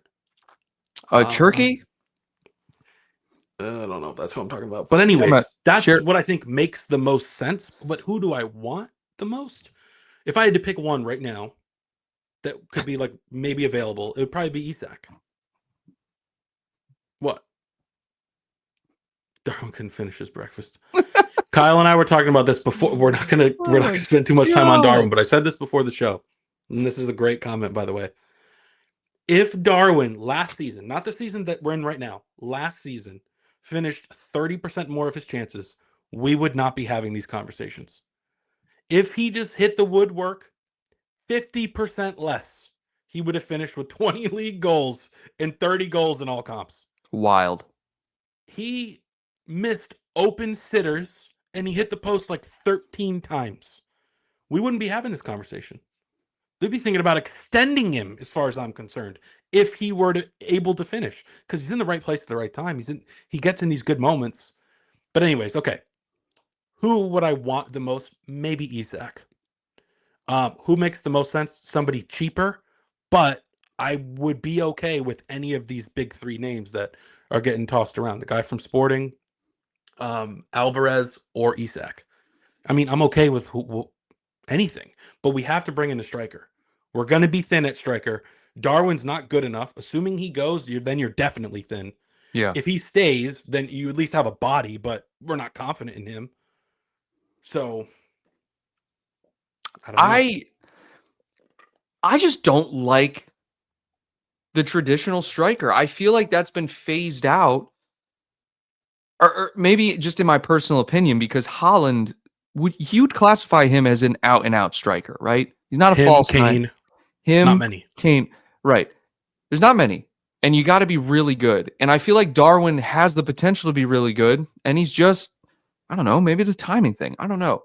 Turkey? I don't know if that's what I'm talking about. But I'm a anyways, that's share. what I think makes the most sense. But who do I want the most? If I had to pick one right now that could be like maybe available, it would probably be Isak. What? Darwin couldn't finish his breakfast. Kyle and I were talking about this before. Oh We're not my gonna spend too much time on God. Darwin, but I said this before the show. And this is a great comment, by the way. If Darwin last season, not the season that we're in right now, last season, finished 30% more of his chances, we would not be having these conversations. If he just hit the woodwork 50% less, he would have finished with 20 league goals and 30 goals in all comps. Wild. He missed open sitters and he hit the post like 13 times. We wouldn't be having this conversation. They'd be thinking about extending him, as far as I'm concerned, if he were able to finish, because he's in the right place at the right time. He gets in these good moments. But anyways, okay. Who would I want the most? Maybe Isak. Who makes the most sense? Somebody cheaper, but I would be okay with any of these big three names that are getting tossed around. The guy from Sporting, Alvarez, or Isak. I mean, I'm okay with anything, but we have to bring in a striker. We're going to be thin at striker. Darwin's not good enough. Assuming he goes, then you're definitely thin. Yeah. If he stays, then you at least have a body, but we're not confident in him. So I don't know. I just don't like the traditional striker. I feel like that's been phased out. Or maybe just in my personal opinion, because Haaland, you'd classify him as an out and out striker, right? He's not a Him, false nine. Kane, it's not Him, many. Kane, right? There's not many, and you got to be really good. And I feel like Darwin has the potential to be really good, and he's just, I don't know, maybe the timing thing. I don't know.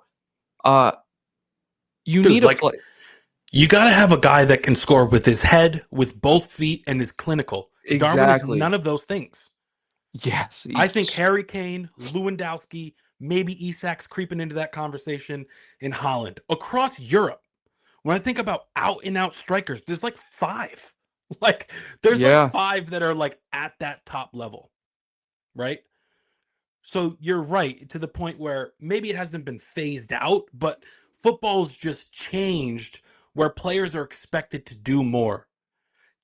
You Dude, need a play. You got to have a guy that can score with his head, with both feet, and is clinical. Darwin is Exactly. none of those things. Yes. I think Harry Kane, Lewandowski, maybe Isak's creeping into that conversation in Holland. Across Europe, when I think about out and out strikers, there's like 5. Like there's like 5 that are like at that top level. Right? So you're right to the point where maybe it hasn't been phased out, but football's just changed where players are expected to do more.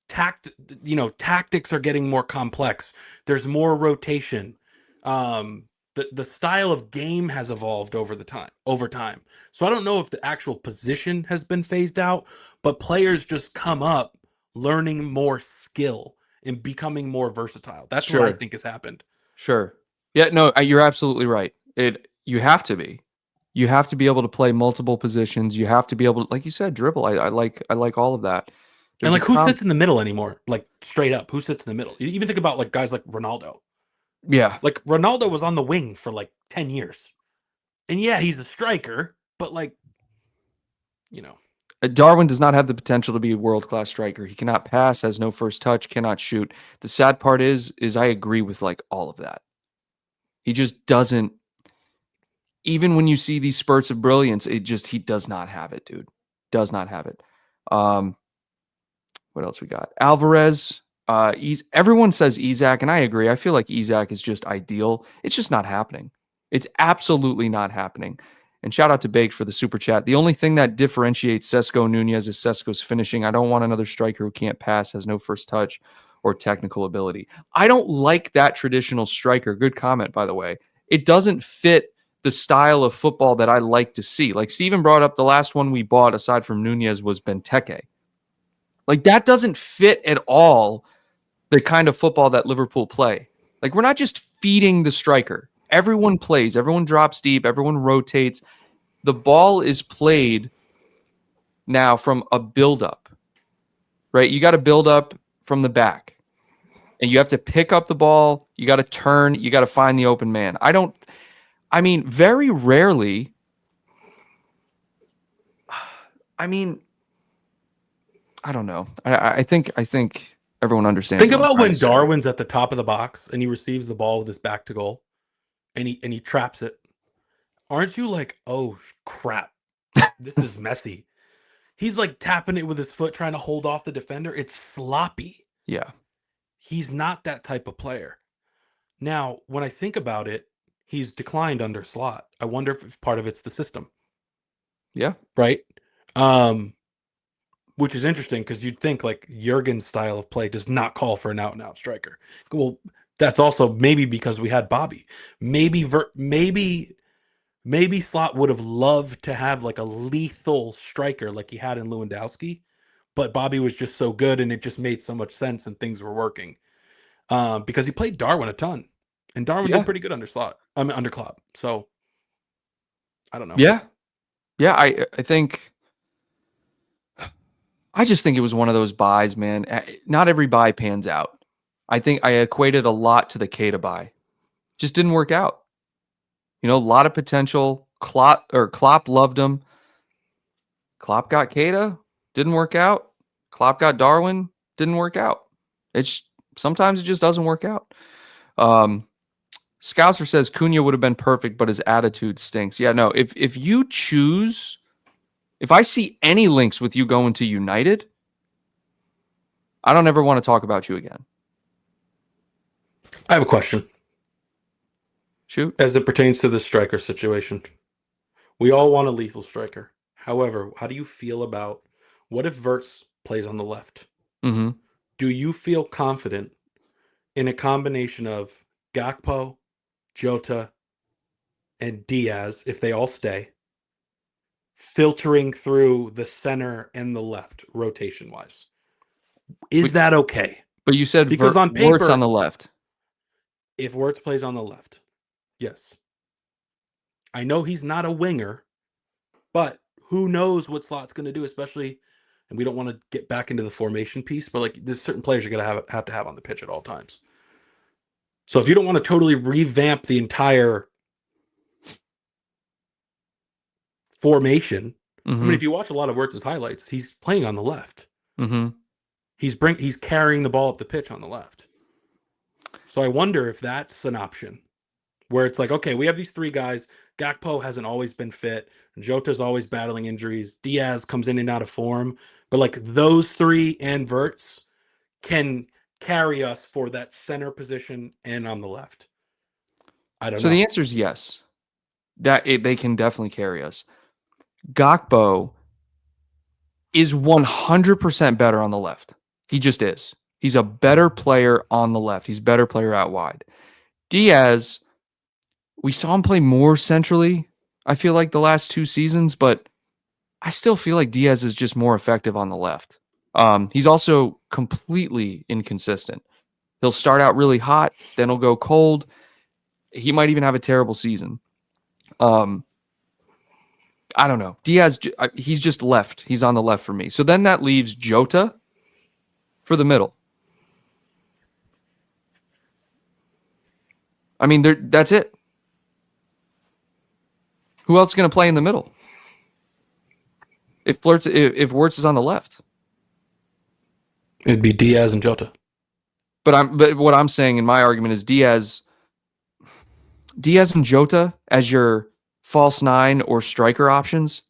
Tactics are getting more complex. There's more rotation. The style of game has evolved over time. So I don't know if the actual position has been phased out, but players just come up learning more skill and becoming more versatile. That's what I think has happened. Sure. Yeah, no, you're absolutely right. You have to be. You have to be able to play multiple positions. You have to be able to, like you said, dribble. I like all of that. And like, who sits in the middle anymore? Like, straight up, who sits in the middle? You even think about like guys like Ronaldo. Yeah. Like Ronaldo was on the wing for like 10 years. And yeah, he's a striker, but like, Darwin does not have the potential to be a world-class striker. He cannot pass, has no first touch, cannot shoot. The sad part is I agree with like all of that. He just doesn't, even when you see these spurts of brilliance, he does not have it, dude. Does not have it. What else we got? Alvarez. Everyone says Isak, and I agree. I feel like Isak is just ideal. It's just not happening. It's absolutely not happening. And shout out to Baked for the super chat. The only thing that differentiates Sesko Nunez is Sesko's finishing. I don't want another striker who can't pass, has no first touch, or technical ability. I don't like that traditional striker. Good comment, by the way. It doesn't fit the style of football that I like to see. Like Steven brought up, the last one we bought aside from Nunez was Benteke. Like that doesn't fit at all the kind of football that Liverpool play. Like we're not just feeding the striker. Everyone plays, everyone drops deep, everyone rotates. The ball is played now from a build-up, right? You got to build up from the back. And you have to pick up the ball. You got to turn. You got to find the open man. Very rarely. I don't know. I think everyone understands. Think about when Darwin's at the top of the box and he receives the ball with his back to goal and he traps it. Aren't you like, oh crap, this is messy? He's like tapping it with his foot, trying to hold off the defender. It's sloppy. Yeah. He's not that type of player. Now, when I think about it, he's declined under Slot. I wonder if part of it's the system, Yeah. right? Which is interesting because you'd think like Jurgen's style of play does not call for an out-and-out striker. Well, that's also maybe because we had Bobby. Maybe Slot would have loved to have like a lethal striker like he had in Lewandowski, but Bobby was just so good and it just made so much sense and things were working. Because he played Darwin a ton, and Darwin Yeah. did pretty good under Slot. I mean, under Klopp. So I don't know. Yeah. Yeah. I just think it was one of those buys, man. Not every buy pans out. I think I equated a lot to the Keita buy. Just didn't work out. You know, a lot of potential. Klopp loved him. Klopp got Keita, didn't work out. Klopp got Darwin, didn't work out. Sometimes it just doesn't work out. Scouser says Cunha would have been perfect, but his attitude stinks. Yeah, no. If I see any links with you going to United, I don't ever want to talk about you again. I have a question. Shoot. As it pertains to the striker situation, we all want a lethal striker. However, how do you feel about what if Wirtz plays on the left? Mm-hmm. Do you feel confident in a combination of Gakpo, Jota, and Diaz, if they all stay, filtering through the center and the left rotation-wise? Is that okay? But you said Because on Wirtz paper, on the left. if Wirtz plays on the left, yes. I know he's not a winger, but who knows what Slot's going to do, especially, and we don't want to get back into the formation piece, but like there's certain players you're going to have to have on the pitch at all times. So if you don't want to totally revamp the entire formation, Mm-hmm. I mean, if you watch a lot of Wirtz's highlights, he's playing on the left. Mm-hmm. He's carrying the ball up the pitch on the left. So I wonder if that's an option where it's like, okay, we have these three guys. Gakpo hasn't always been fit. Jota's always battling injuries. Diaz comes in and out of form. But like those three and Wirtz can carry us for that center position and on the left. I don't know. So the answer is yes. They can definitely carry us. Gakpo is 100% better on the left. He just is. He's a better player on the left. He's a better player out wide. Diaz, we saw him play more centrally, I feel like, the last 2 seasons, but I still feel like Diaz is just more effective on the left. He's also completely inconsistent. He'll start out really hot, then he'll go cold. He might even have a terrible season. I don't know. Diaz, he's just left. He's on the left for me. So then that leaves Jota for the middle. I mean, that's it. Who else is going to play in the middle? If Wirtz is on the left, It'd be Diaz and Jota. but what I'm saying in my argument is Diaz and Jota as your false nine or striker options.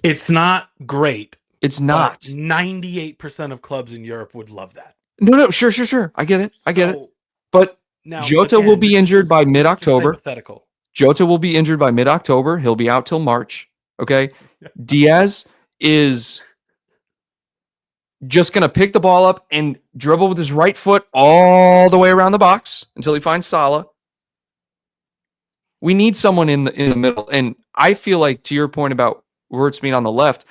It's not great. It's not. 98% of clubs in Europe would love that. No, sure. I get it. But now, Jota again, will be injured by mid-October. Hypothetical. Jota will be injured by mid-October. He'll be out till March. Okay. Diaz is just going to pick the ball up and dribble with his right foot all the way around the box until he finds Salah. We need someone in the middle. And I feel like, to your point about Wirtz being on the left,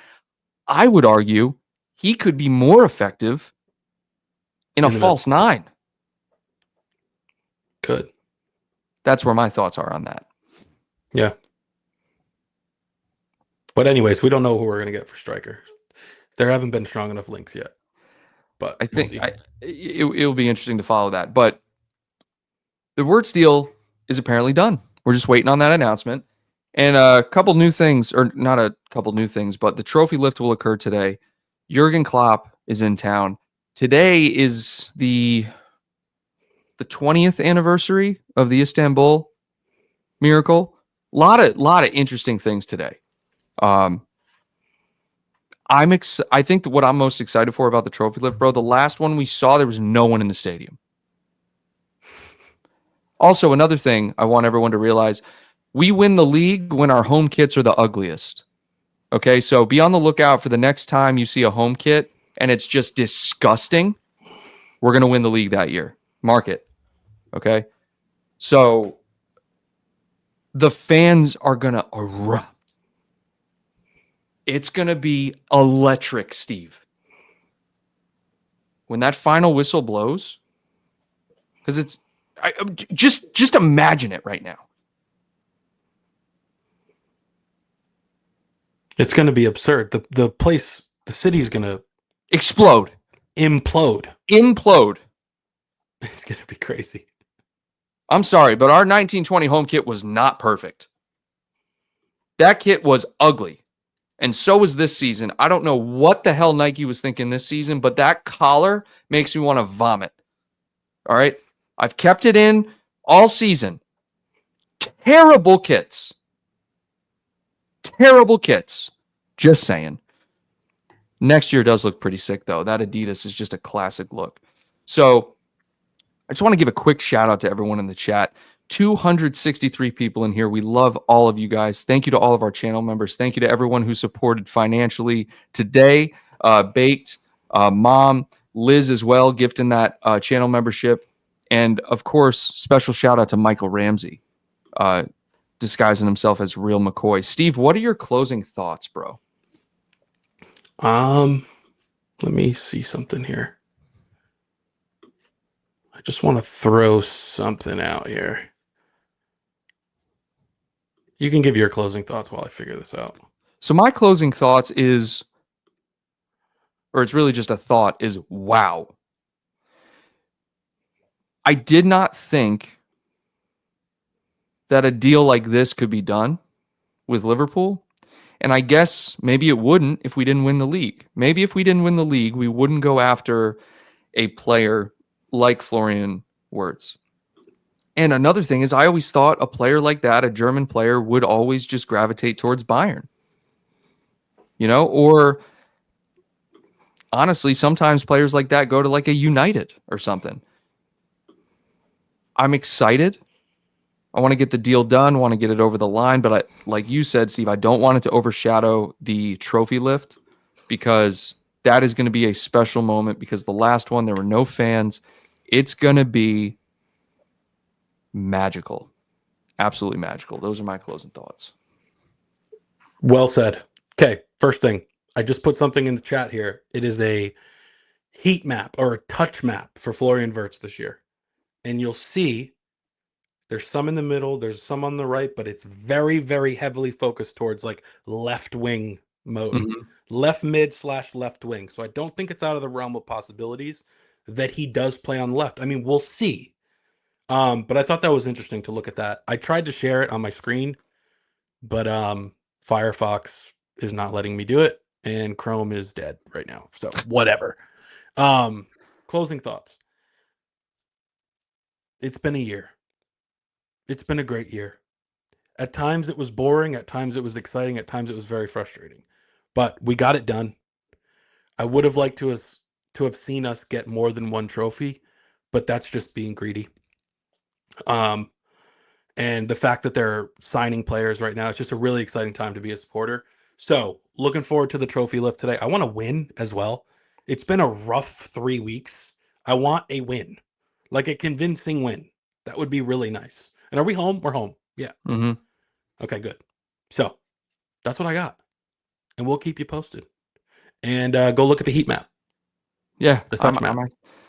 I would argue he could be more effective in a false nine. Could. That's where my thoughts are on that. Yeah. But anyways, we don't know who we're going to get for striker. There haven't been strong enough links yet. But I think it'll be interesting to follow that. But the Wirtz deal is apparently done. We're just waiting on that announcement. And a couple new things, or not a couple new things, but the trophy lift will occur today. Jurgen Klopp is in town. Today is the 20th anniversary of the Istanbul miracle. Lot of interesting things today. I think that what I'm most excited for about the trophy lift, bro, the last one we saw, there was no one in the stadium. Also, another thing I want everyone to realize, we win the league when our home kits are the ugliest. Okay, so be on the lookout for the next time you see a home kit and it's just disgusting. We're going to win the league that year. Mark it. Okay, so the fans are going to erupt. It's going to be electric, Steve. When that final whistle blows, because it's just imagine it right now. It's going to be absurd. The place, the city's going to Explode. implode. Implode. It's going to be crazy. I'm sorry, but our 1920 home kit was not perfect. That kit was ugly. And so was this season. I don't know what the hell Nike was thinking this season, but that collar makes me want to vomit. All right? I've kept it in all season. Terrible kits. Terrible kits. Just saying. Next year does look pretty sick, though. That Adidas is just a classic look. So I just want to give a quick shout out to everyone in the chat. 263 people in here. We love all of you guys. Thank you to all of our channel members. Thank you to everyone who supported financially today. Baked, Mom, Liz as well, gifting that channel membership. And of course, special shout out to Michael Ramsey, disguising himself as Real McCoy. Steve, what are your closing thoughts, bro? Let me see something here. I just want to throw something out here. You can give your closing thoughts while I figure this out. So my closing thoughts is, or it's really just a thought, is wow. I did not think that a deal like this could be done with Liverpool. And I guess maybe it wouldn't if we didn't win the league. Maybe if we didn't win the league, we wouldn't go after a player like Florian Wirtz. And another thing is, I always thought a player like that, a German player, would always just gravitate towards Bayern. You know, or honestly, sometimes players like that go to like a United or something. I'm excited. I want to get the deal done, want to get it over the line. But like you said, Steve, I don't want it to overshadow the trophy lift, because that is going to be a special moment, because the last one, there were no fans. It's going to be magical. Absolutely magical. Those are my closing thoughts. Well said. Okay, first thing. I just put something in the chat here. It is a heat map or a touch map for Florian Wirtz this year. And you'll see there's some in the middle, there's some on the right, but it's very, very heavily focused towards like left wing mode. Mm-hmm. Left mid / left wing. So I don't think it's out of the realm of possibilities that he does play on left. I mean, we'll see. But I thought that was interesting to look at that. I tried to share it on my screen, but Firefox is not letting me do it, and Chrome is dead right now. So whatever. Closing thoughts. It's been a year. It's been a great year. At times it was boring, at times it was exciting, at times it was very frustrating. But we got it done. I would have liked to have seen us get more than one trophy, but that's just being greedy. And the fact that they're signing players right now, it's just a really exciting time to be a supporter. So looking forward to the trophy lift today. I want to win as well. It's been a rough 3 weeks. I want a win, like a convincing win. That would be really nice. And are we home? We're home. Yeah. Mm-hmm. Okay, good. So that's what I got. And we'll keep you posted. And go look at the heat map. Yeah. The touch map.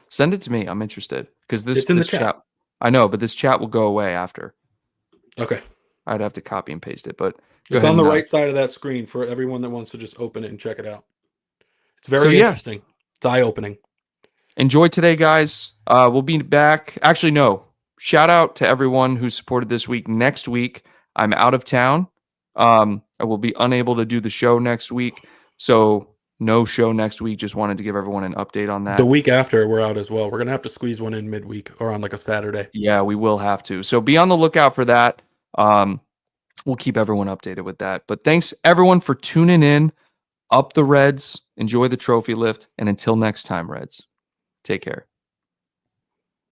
Send it to me. I'm interested, because It's in the chat. I know, but this chat will go away after. Okay. I'd have to copy and paste it, but it's on the right side of that screen for everyone that wants to just open it and check it out. It's very interesting. It's eye-opening. Enjoy today, guys. We'll be back. Actually, no. Shout out to everyone who supported this week. Next week, I'm out of town. I will be unable to do the show next week, so no show next week. Just wanted to give everyone an update on that. The week after, we're out as well. We're going to have to squeeze one in midweek or on like a Saturday. Yeah, we will have to. So be on the lookout for that. We'll keep everyone updated with that. But thanks, everyone, for tuning in. Up the Reds. Enjoy the trophy lift. And until next time, Reds, take care.